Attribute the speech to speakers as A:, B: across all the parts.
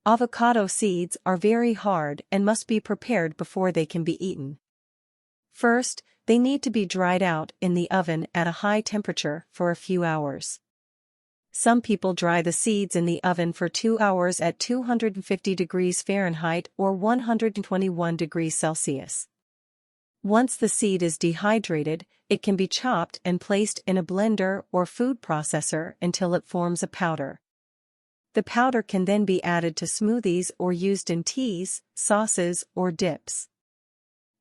A: Avocado seeds are very hard and must be prepared before they can be eaten. First, they need to be dried out in the oven at a high temperature for a few hours. Some people dry the seeds in the oven for 2 hours at 250 degrees Fahrenheit or 121 degrees Celsius. Once the seed is dehydrated, it can be chopped and placed in a blender or food processor until it forms a powder. The powder can then be added to smoothies or used in teas, sauces, or dips.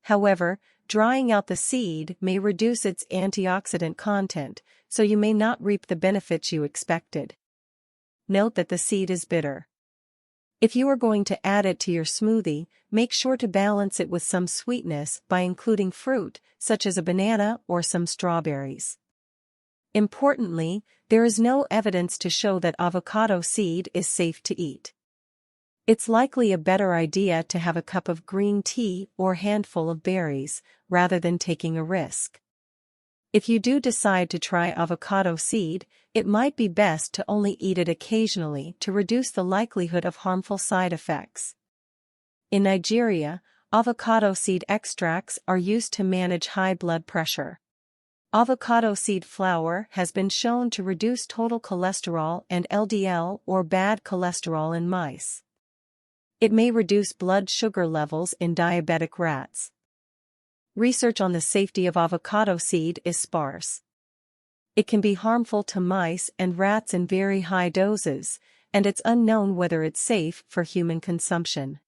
A: However, drying out the seed may reduce its antioxidant content, so you may not reap the benefits you expected. Note that the seed is bitter. If you are going to add it to your smoothie, make sure to balance it with some sweetness by including fruit, such as a banana or some strawberries. Importantly, there is no evidence to show that avocado seed is safe to eat. It's likely a better idea to have a cup of green tea or handful of berries, rather than taking a risk. If you do decide to try avocado seed, it might be best to only eat it occasionally to reduce the likelihood of harmful side effects. In Nigeria, avocado seed extracts are used to manage high blood pressure. Avocado seed flour has been shown to reduce total cholesterol and LDL or bad cholesterol in mice. It may reduce blood sugar levels in diabetic rats. Research on the safety of avocado seed is sparse. It can be harmful to mice and rats in very high doses, and it's unknown whether it's safe for human consumption.